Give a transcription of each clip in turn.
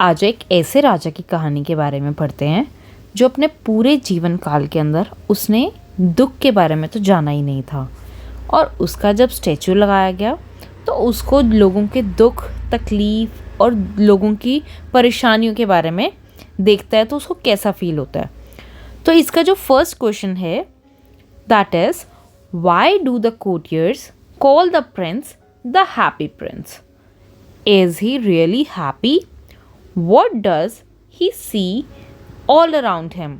आज एक ऐसे राजा की कहानी के बारे में पढ़ते हैं जो अपने पूरे जीवन काल के अंदर उसने दुख के बारे में तो जाना ही नहीं था, और उसका जब स्टैचू लगाया गया तो उसको लोगों के दुख, तकलीफ़ और लोगों की परेशानियों के बारे में देखता है तो उसको कैसा फील होता है। तो इसका जो फर्स्ट क्वेश्चन है that is, why do the courtiers call the Prince the Happy Prince? Is he really happy? What does he see all around him?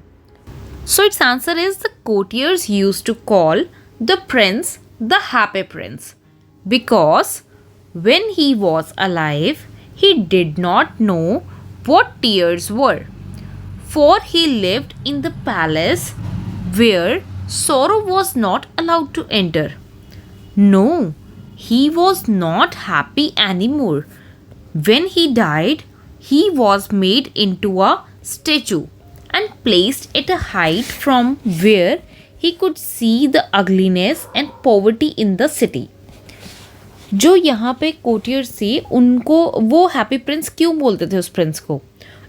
So its answer is, the courtiers used to call the prince the happy prince because when he was alive he did not know what tears were, for he lived in the palace where sorrow was not allowed to enter. No, he was not happy anymore. When he died, he was made into a statue and placed at a height from where he could see the ugliness and poverty in the city. जो यहाँ पे courtiers थे उनको वो happy Prince क्यों बोलते थे? उस प्रिंस को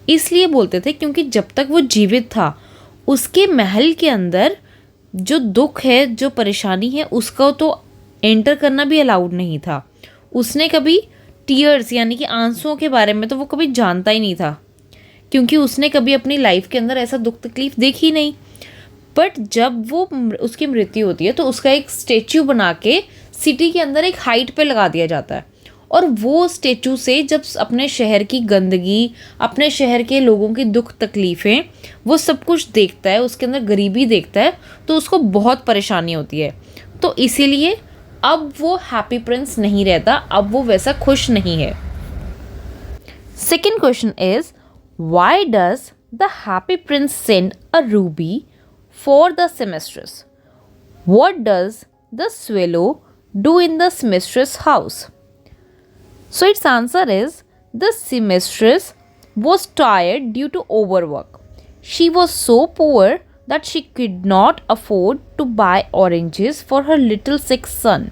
इसलिए बोलते थे क्योंकि जब तक वो जीवित था उसके महल के अंदर जो दुख है, जो परेशानी है, उसका तो एंटर करना भी अलाउड नहीं था। उसने कभी टीयर्स यानी कि आंसुओं के बारे में तो वो कभी जानता ही नहीं था, क्योंकि उसने कभी अपनी लाइफ के अंदर ऐसा दुख तकलीफ देखी नहीं। बट जब वो उसकी मृत्यु होती है तो उसका एक स्टेचू बना के सिटी के अंदर एक हाइट पे लगा दिया जाता है, और वो स्टेचू से जब अपने शहर की गंदगी, अपने शहर के लोगों की दुख तकलीफ़ें, वो सब कुछ देखता है, उसके अंदर गरीबी देखता है, तो उसको बहुत परेशानी होती है। तो इसीलिए अब वो हैप्पी प्रिंस नहीं रहता, अब वो वैसा खुश नहीं है। Second question is, why does the Happy Prince send a ruby for the seamstress? What does the swallow do in the seamstress house? So its answer is, the seamstress was tired due to overwork. She was so poor that she could not afford to buy oranges for her little sick son.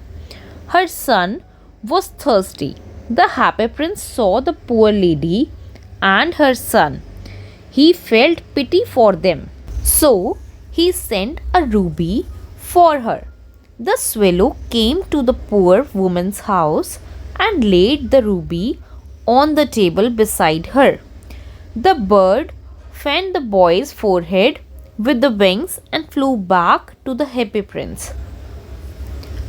Her son was thirsty. The happy prince saw the poor lady and her son. He felt pity for them. So he sent a ruby for her. The swallow came to the poor woman's house and laid the ruby on the table beside her. The bird fanned the boy's forehead with the wings and flew back to the happy prince.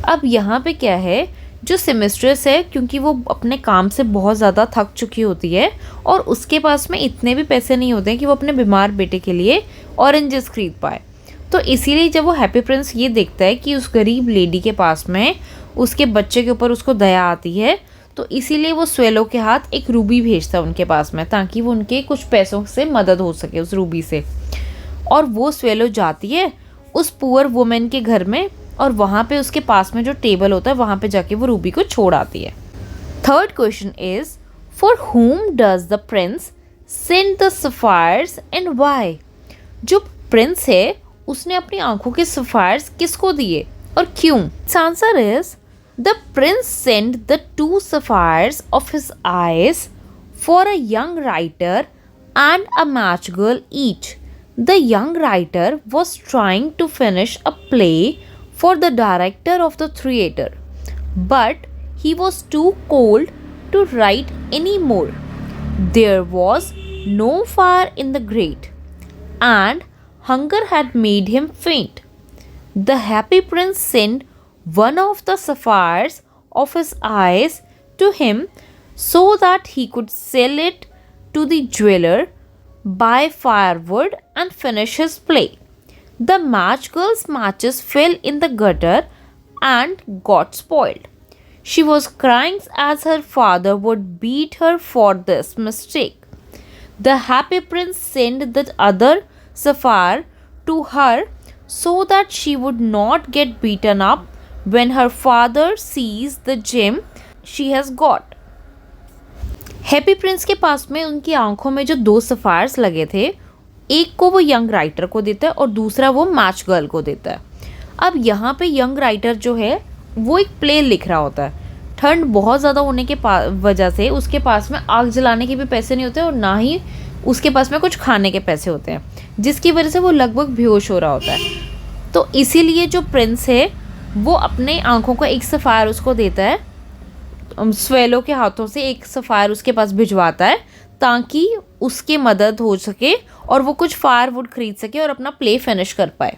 अब यहाँ पे क्या है, जो सेमेस्ट्रेस है क्योंकि वो अपने काम से बहुत ज़्यादा थक चुकी होती है और उसके पास में इतने भी पैसे नहीं होते हैं कि वो अपने बीमार बेटे के लिए ऑरेंजेस खरीद पाए। तो इसीलिए जब वो हैप्पी प्रिंस ये देखता है कि उस गरीब लेडी के पास में उसके बच्चे के ऊपर उसको दया आती है, तो इसीलिए वो स्वेलो के हाथ एक रूबी भेजता है उनके पास में, ताकि वो उनके कुछ पैसों से मदद हो सके उस रूबी से। और वो स्वेलो जाती है उस पुअर वुमेन के घर में, और वहाँ पे उसके पास में जो टेबल होता है वहाँ पे जाके वो रूबी को छोड़ आती है। Third question is, for whom does the prince send the sapphires and why? जो प्रिंस है उसने अपनी आंखों के सफायर्स किसको दिए और क्यों? Answer is, the prince sent the 2 sapphires of his eyes for a young writer and a match girl each. The young writer was trying to finish a play for the director of the theatre, but he was too cold to write any more. There was no fire in the grate, and hunger had made him faint. The happy prince sent one of the sapphires of his eyes to him so that he could sell it to the jeweler, buy firewood and finish his play. The match girl's matches fell in the gutter and got spoiled. She was crying as her father would beat her for this mistake. The happy prince sent the other sapphire to her so that she would not get beaten up when her father sees the gem she has got. Happy Prince के पास में उनकी आंखों में जो 2 sapphires लगे थे, एक को वो यंग राइटर को देता है और दूसरा वो मैच गर्ल को देता है। अब यहाँ पे यंग राइटर जो है वो एक प्ले लिख रहा होता है, ठंड बहुत ज़्यादा होने के वजह से उसके पास में आग जलाने के भी पैसे नहीं होते और ना ही उसके पास में कुछ खाने के पैसे होते हैं, जिसकी वजह से वो लगभग बेहोश हो रहा होता है। तो इसीलिए जो प्रिंस है वो अपने आँखों का एक सफ़ायर उसको देता है, स्वेलो के हाथों से एक सफ़ायर उसके पास भिजवाता है ताकि उसकी मदद हो सके और वो कुछ फायरवुड खरीद सके और अपना प्ले फिनिश कर पाए।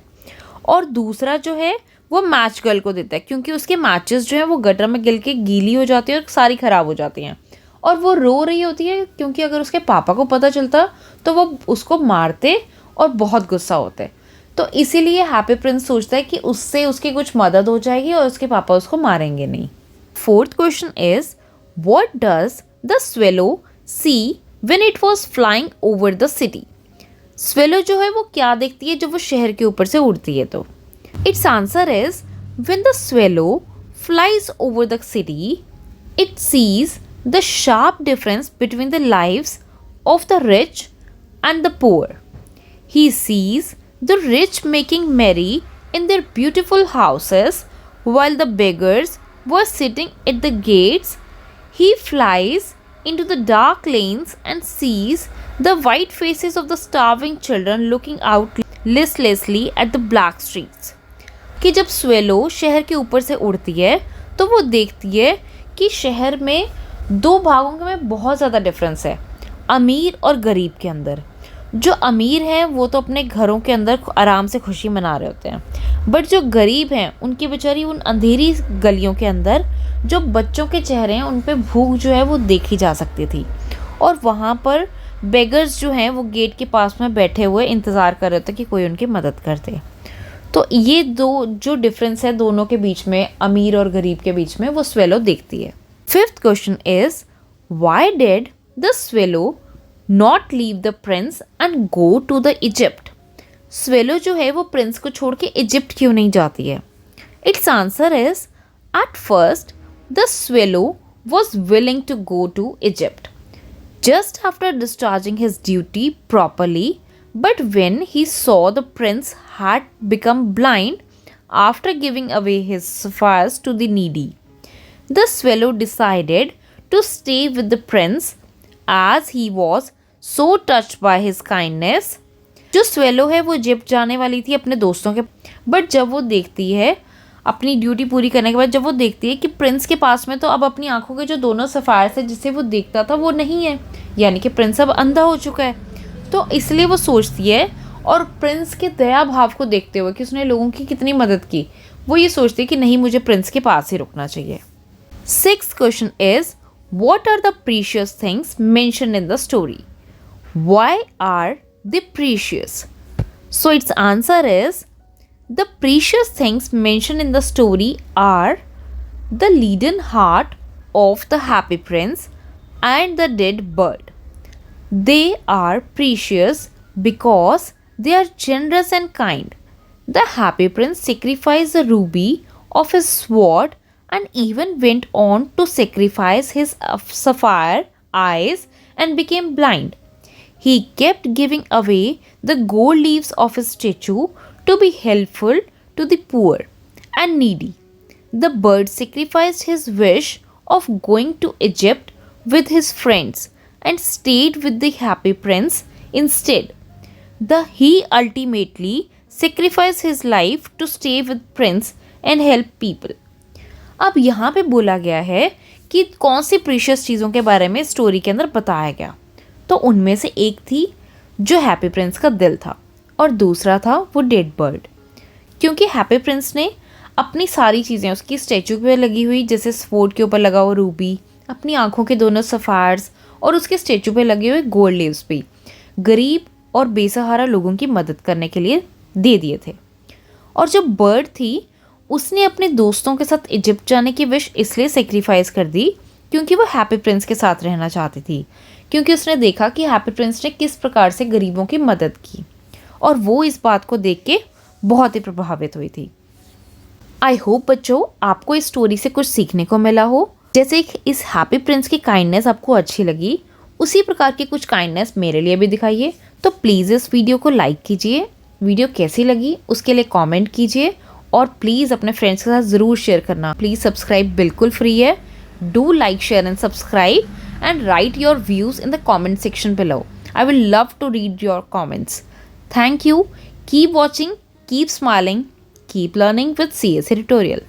और दूसरा जो है वो मैच गर्ल को देता है, क्योंकि उसके मैचेस जो हैं वो गटर में गिर के गीली हो जाती है और सारी ख़राब हो जाती हैं और वो रो रही होती है, क्योंकि अगर उसके पापा को पता चलता तो वो उसको मारते और बहुत गुस्सा होते। तो इसीलिए हैप्पी प्रिंस सोचता है कि उससे उसकी कुछ मदद हो जाएगी और उसके पापा उसको मारेंगे नहीं। Fourth question is, what does the swallow see when it was flying over the city? Swallow जो है वो क्या देखती है जब वो शहर के ऊपर से उड़ती है? तो it's answer is, when the swallow flies over the city it sees the sharp difference between the lives of the rich and the poor. He sees the rich making merry in their beautiful houses while the beggars were sitting at the gates. He flies into the dark lanes and sees the white faces of the starving children looking out listlessly at the black streets. कि जब swallow शहर के ऊपर से उड़ती है तो वो देखती है कि शहर में दो भागों के में बहुत ज़्यादा डिफरेंस है, अमीर और गरीब के अंदर। जो अमीर हैं वो तो अपने घरों के अंदर आराम से खुशी मना रहे होते हैं, बट जो गरीब हैं उनकी बेचारी उन अंधेरी गलियों के अंदर जो बच्चों के चेहरे हैं उन पे भूख जो है वो देखी जा सकती थी। और वहाँ पर बेगर्स जो हैं वो गेट के पास में बैठे हुए इंतज़ार कर रहे होते कि कोई उनकी मदद कर दे। तो ये दो जो डिफरेंस है दोनों के बीच में, अमीर और गरीब के बीच में, वो स्वेलो देखती है। Fifth question is, why did the swallow not leave the prince and go to the Egypt? Swallow जो है वो प्रिंस को छोड़ के इजिप्ट क्यों नहीं जाती है? Its answer is, at first the swallow was willing to go to Egypt just after discharging his duty properly, but when he saw the prince had become blind after giving away his sapphires to the needy, the swallow decided to stay with the prince as he was so touched by his kindness. जो swallow है वो Egypt जाने वाली थी अपने दोस्तों के, but जब वो देखती है अपनी ड्यूटी पूरी करने के बाद जब वो देखती है कि प्रिंस के पास में तो अब अपनी आंखों के जो दोनों सफ़ायर थे जिसे वो देखता था वो नहीं है, यानी कि प्रिंस अब अंधा हो चुका है, तो इसलिए वो सोचती है और प्रिंस के दया भाव को देखते हुए कि उसने लोगों की कितनी मदद की, वो ये सोचती है कि नहीं, मुझे प्रिंस के पास ही रुकना चाहिए। Sixth question is, what are the precious things mentioned in the story? Why are they precious? So its answer is, the precious things mentioned in the story are the leaden heart of the happy prince and the dead bird. They are precious because they are generous and kind. The happy prince sacrificed the ruby of his sword and even went on to sacrifice his sapphire eyes and became blind. He kept giving away the gold leaves of his statue to be helpful to the poor and needy. The bird sacrificed his wish of going to Egypt with his friends and stayed with the happy prince instead. He ultimately sacrificed his life to stay with prince and help people. अब यहाँ पे बोला गया है कि कौन सी precious चीज़ों के बारे में स्टोरी के अंदर बताया गया, तो उनमें से एक थी जो हैप्पी प्रिंस का दिल था और दूसरा था वो डेड बर्ड। क्योंकि हैप्पी प्रिंस ने अपनी सारी चीज़ें उसकी स्टैचू पे लगी हुई, जैसे स्वॉर्ड के ऊपर लगा हुआ रूबी, अपनी आंखों के दोनों सफ़ायर्स और उसके स्टैचू पे लगे हुए गोल्ड लीव्स भी गरीब और बेसहारा लोगों की मदद करने के लिए दे दिए थे। और जो बर्ड थी उसने अपने दोस्तों के साथ इजिप्ट जाने की विश इसलिए सेक्रीफाइस कर दी क्योंकि वो हैप्पी प्रिंस के साथ रहना चाहती थी, क्योंकि उसने देखा कि हैप्पी प्रिंस ने किस प्रकार से गरीबों की मदद की और वो इस बात को देख के बहुत ही प्रभावित हुई थी। आई होप बच्चों आपको इस स्टोरी से कुछ सीखने को मिला हो। जैसे इस हैप्पी प्रिंस की काइंडनेस आपको अच्छी लगी, उसी प्रकार की कुछ काइंडनेस मेरे लिए भी दिखाइए। तो प्लीज़ इस वीडियो को लाइक कीजिए, वीडियो कैसी लगी उसके लिए कमेंट कीजिए और प्लीज़ अपने फ्रेंड्स के साथ ज़रूर शेयर करना। प्लीज़ सब्सक्राइब बिल्कुल फ्री है। Do like, share, and subscribe, and write your views in the comment section below. I will love to read your comments. Thank you. Keep watching, keep smiling, keep learning with CS Editorial.